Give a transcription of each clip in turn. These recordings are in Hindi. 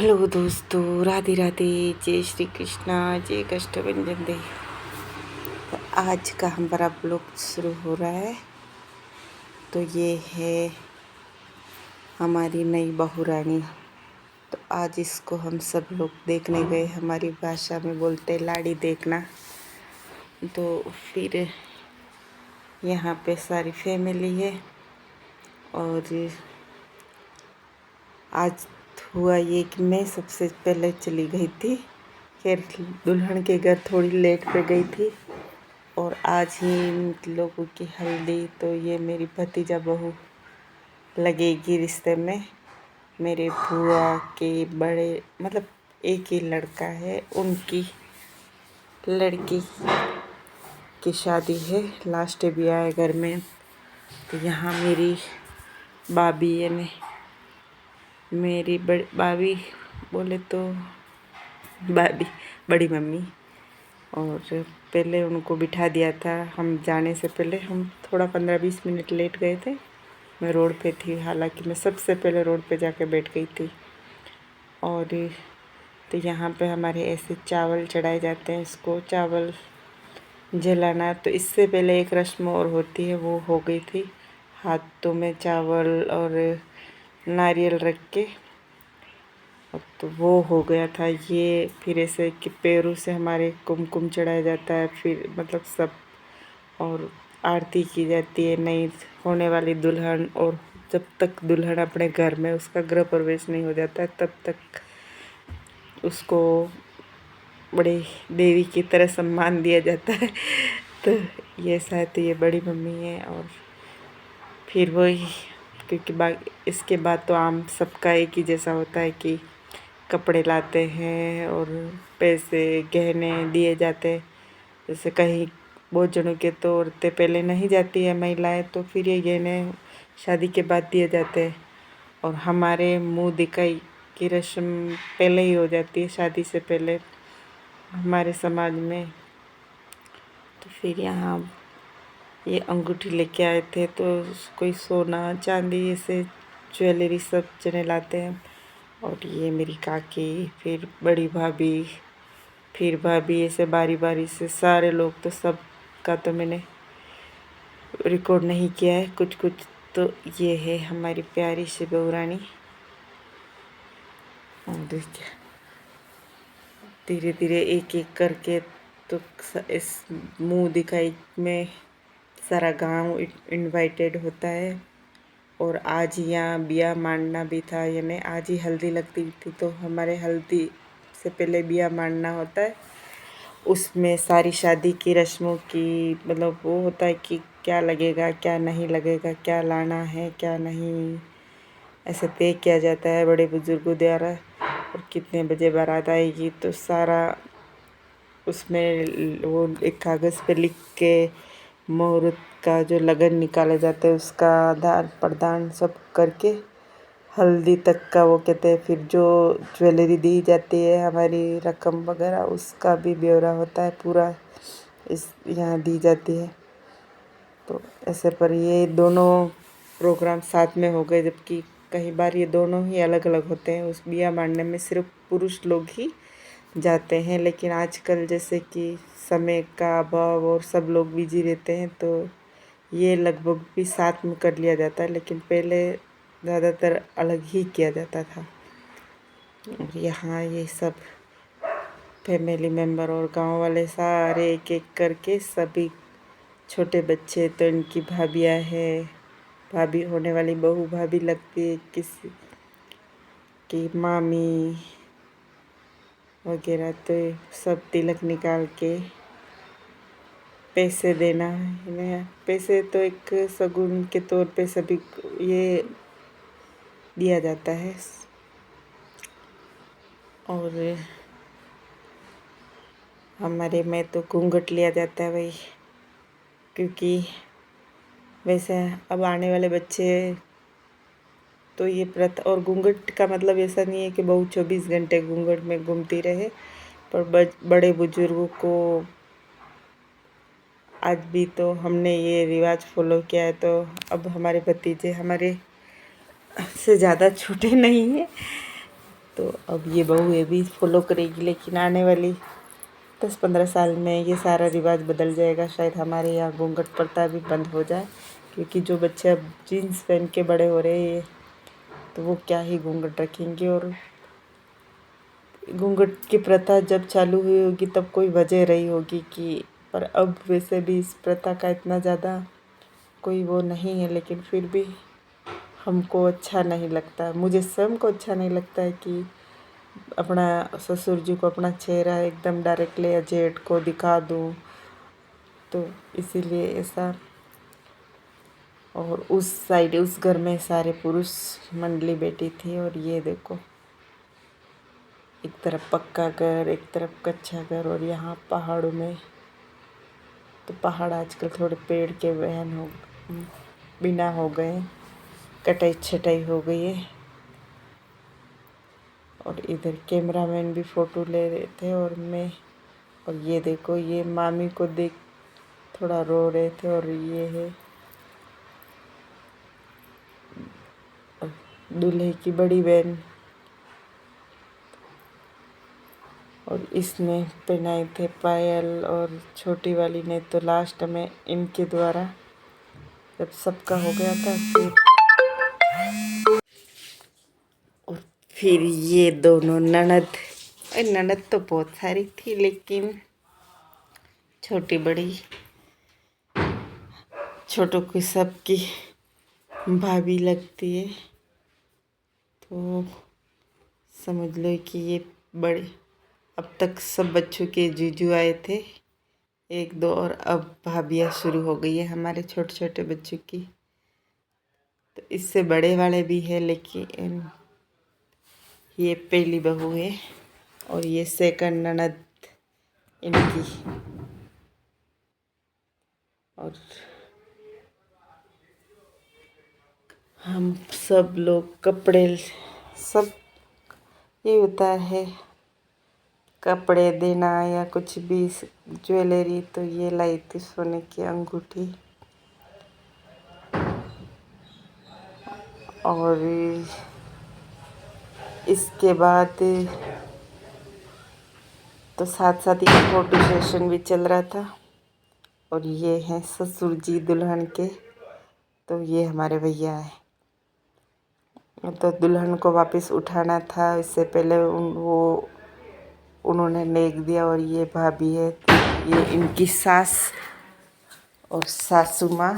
हेलो दोस्तों, राधे राधे, जय श्री कृष्णा, जय कष्टभंजन देव। तो आज का हमारा ब्लॉग शुरू हो रहा है। तो ये है हमारी नई बहू रानी। तो आज इसको हम सब लोग देखने गए। हमारी भाषा में बोलते लाड़ी देखना। तो फिर यहाँ पे सारी फैमिली है। और आज हुआ ये कि मैं सबसे पहले चली गई थी। खैर, दुल्हन के घर थोड़ी लेट पे गई थी। और आज ही इन लोगों की हल्दी। तो ये मेरी भतीजा बहू लगेगी रिश्ते में। मेरे बुआ के बड़े मतलब एक ही लड़का है, उनकी लड़की की शादी है। लास्ट भी आए घर में। तो यहाँ मेरी भाभी यानी मेरी भाभी बोले तो भाभी बड़ी मम्मी। और पहले उनको बिठा दिया था। हम जाने से पहले हम थोड़ा 15-20 मिनट लेट गए थे। मैं रोड पे थी, हालांकि मैं सबसे पहले रोड पे जाके बैठ गई थी। और तो यहाँ पे हमारे ऐसे चावल चढ़ाए जाते हैं। इसको चावल जलाना। तो इससे पहले एक रस्म और होती है, वो हो गई थी। हाथों में चावल और नारियल रख के, अब तो वो हो गया था। ये फिर ऐसे कि पैरों से हमारे कुमकुम चढ़ाया जाता है, फिर मतलब सब। और आरती की जाती है नई होने वाली दुल्हन। और जब तक दुल्हन अपने घर में उसका गृह प्रवेश नहीं हो जाता है, तब तक उसको बड़ी देवी की तरह सम्मान दिया जाता है। तो ये शायद ये बड़ी मम्मी है। और फिर वही, क्योंकि इसके बाद तो आम सबका एक ही जैसा होता है कि कपड़े लाते हैं और पैसे गहने दिए जाते हैं। जैसे कहीं बहुत जनों के तो औरतें पहले नहीं जाती है महिलाएं, तो फिर ये गहने शादी के बाद दिए जाते हैं। और हमारे मुंह दिखाई की रस्म पहले ही हो जाती है, शादी से पहले हमारे समाज में। तो फिर यहाँ ये अंगूठी लेके आए थे। तो कोई सोना चांदी ऐसे ज्वेलरी सब जने लाते हैं। और ये मेरी काकी, फिर बड़ी भाभी, फिर भाभी, ऐसे बारी बारी से सारे लोग। तो सब का तो मैंने रिकॉर्ड नहीं किया है, कुछ कुछ। तो ये है हमारी प्यारी सी बहू रानी। और देखिए धीरे धीरे एक एक करके तो इस मुंह दिखाई में सारा गांव इनवाइटेड होता है। और आज यहाँ बिया मांडना भी था, यानी आज ही हल्दी लगती थी। तो हमारे हल्दी से पहले बिया मांडना होता है। उसमें सारी शादी की रस्मों की मतलब वो होता है कि क्या लगेगा, क्या नहीं लगेगा, क्या लाना है, क्या नहीं, ऐसे तय किया जाता है बड़े बुजुर्गों द्वारा। और कितने बजे बारात आएगी, तो सारा उसमें वो एक कागज़ पे लिख के मुहूर्त का जो लगन निकाला जाता है, उसका आदान प्रदान सब करके हल्दी तक का वो कहते हैं। फिर जो ज्वेलरी दी जाती है, हमारी रकम वगैरह, उसका भी ब्यौरा होता है पूरा, इस यहाँ दी जाती है। तो ऐसे पर ये दोनों प्रोग्राम साथ में हो गए, जबकि कई बार ये दोनों ही अलग अलग होते हैं। उस बिया मांडने में सिर्फ पुरुष लोग ही जाते हैं। लेकिन आजकल जैसे कि समय का अभाव और सब लोग बिजी रहते हैं, तो ये लगभग भी साथ में कर लिया जाता है। लेकिन पहले ज़्यादातर अलग ही किया जाता था। और यहाँ ये सब फैमिली मेम्बर और गांव वाले सारे एक एक करके सभी, छोटे बच्चे तो इनकी भाभियाँ हैं, भाभी होने वाली बहू भाभी लगती है, किसी की मामी वगैरह। तो सब तिलक निकाल के पैसे देना है। पैसे तो एक शगुन के तौर पे सभी ये दिया जाता है। और हमारे में तो घूंघट लिया जाता है भाई, क्योंकि वैसे अब आने वाले बच्चे तो ये प्रथा। और घूंघट का मतलब ऐसा नहीं है कि बहू 24 घंटे घूंघट में घूमती रहे, पर बड़े बुजुर्गों को आज भी तो हमने ये रिवाज फॉलो किया है। तो अब हमारे भतीजे हमारे से ज़्यादा छोटे नहीं हैं, तो अब ये बहू ये भी फॉलो करेगी, लेकिन आने वाली 10-15 साल में ये सारा रिवाज बदल जाएगा। शायद हमारे यहाँ घूंघट प्रथा भी बंद हो जाए, क्योंकि जो बच्चे अब जीन्स पहन के बड़े हो रहे हैं तो वो क्या ही घूंघट रखेंगे। और घूंघट की प्रथा जब चालू हुई होगी तब कोई वजह रही होगी कि, पर अब वैसे भी इस प्रथा का इतना ज़्यादा कोई वो नहीं है, लेकिन फिर भी हमको अच्छा नहीं लगता, मुझे स्वयं को अच्छा नहीं लगता है कि अपना ससुर जी को अपना चेहरा एकदम डायरेक्टली या जेठ को दिखा दूँ, तो इसीलिए ऐसा। और उस साइड उस घर में सारे पुरुष मंडली बैठी थी, और ये देखो एक तरफ पक्का घर, एक तरफ कच्चा घर, और यहाँ पहाड़ों में तो पहाड़ आजकल थोड़े पेड़ के बिना हो गए, कटाई छटाई हो गई है। और इधर कैमरामैन भी फ़ोटो ले रहे थे और मैं, और ये देखो ये मामी को देख थोड़ा रो रहे थे, और ये है दूल्हे की बड़ी बहन, और इसने पहनाए थे पायल, और छोटी वाली ने तो लास्ट में इनके द्वारा जब सबका हो गया था फिर ये दोनों ननद, ननद तो बहुत सारी थी लेकिन छोटी बड़ी छोटों की सबकी भाभी लगती है, तो समझ लो कि ये बड़े, अब तक सब बच्चों के जीजू आए थे 1-2, और अब भाभियाँ शुरू हो गई है हमारे छोटे छोटे बच्चों की। तो इससे बड़े वाले भी है, लेकिन ये पहली बहू है और ये सेकंड ननद इनकी। और हम सब लोग कपड़े, सब ये होता है कपड़े देना या कुछ भी ज्वेलरी, तो ये लाई थी सोने की अंगूठी, और इसके बाद तो साथ साथ ही फोटो सेशन भी चल रहा था। और ये हैं ससुर जी दुल्हन के, तो ये हमारे भैया है। तो दुल्हन को वापस उठाना था, इससे पहले उन्होंने नेक दिया। और ये भाभी है, ये इनकी सास और सासू माँ।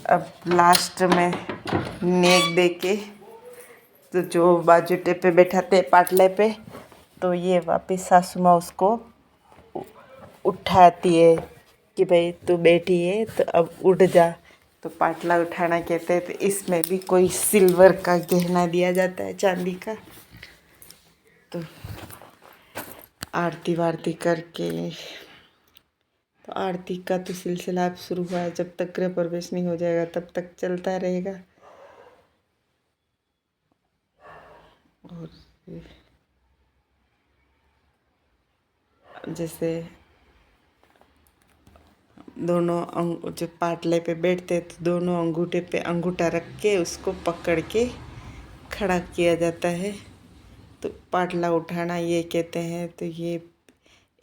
अब लास्ट में नेक दे के तो जो बाजूटे पे बैठाते पाटले पे, तो ये वापस सासू माँ उसको उठाती है कि भाई तू बैठी है तो अब उठ जा, तो पाटला उठाना कहते हैं। तो इसमें भी कोई सिल्वर का गहना दिया जाता है, चांदी का। तो आरती वारती करके, तो आरती का तो सिलसिला अब शुरू हुआ है, जब तक गृह प्रवेश नहीं हो जाएगा तब तक चलता रहेगा। और जैसे दोनों जो पाटले पे बैठते तो दोनों अंगूठे पे अंगूठा रख के उसको पकड़ के खड़ा किया जाता है, तो पाटला उठाना ये कहते हैं। तो ये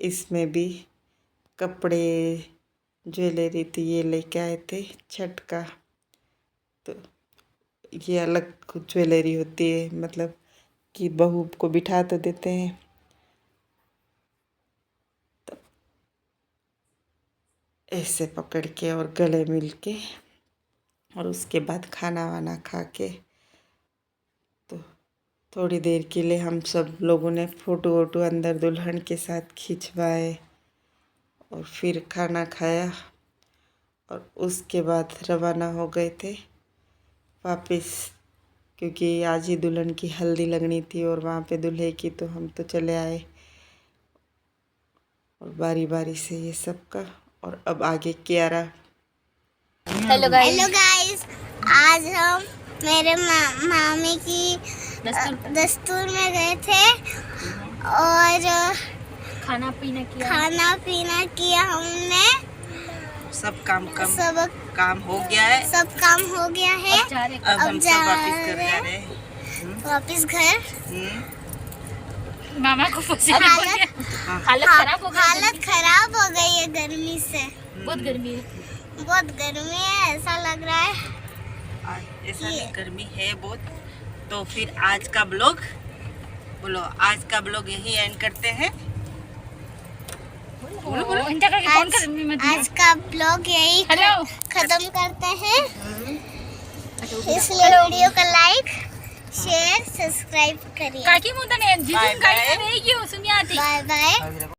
इसमें भी कपड़े ज्वेलरी तो ये लेके आए थे छठ का, तो ये अलग ज्वेलरी होती है, मतलब कि बहू को बिठा तो देते हैं, तो ऐसे पकड़ के और गले मिल के, और उसके बाद खाना वाना खा के, तो थोड़ी देर के लिए हम सब लोगों ने फ़ोटो वोटो अंदर दुल्हन के साथ खिंचवाए, और फिर खाना खाया, और उसके बाद रवाना हो गए थे वापस, क्योंकि आज ही दुल्हन की हल्दी लगनी थी और वहाँ पे दूल्हे की, तो हम तो चले आए, और बारी बारी से ये सब का। और अब आगे कियारा। हेलो गाइस, आज हम मेरे मामी की दस्तूर में गए थे और खाना पीना किया हमने। सब काम हो गया है, सब काम हो गया है। अब हम सब वापस घर जा रहे हैं। वापस घर। मामा को हालत खराब हो गई है गर्मी से। बहुत गर्मी है, बहुत गर्मी है, ऐसा लग रहा है। ऐसा नहीं, गर्मी है बहुत। तो फिर आज का ब्लॉग बोलो, आज का ब्लॉग यही एंड करते हैं। आज का ब्लॉग यही खत्म करते हैं। इसलिए वीडियो को लाइक शेयर सब्सक्राइब करिए। काकी मुंतने जिजून गाडी नाही की सुनिया आती बाय बाय।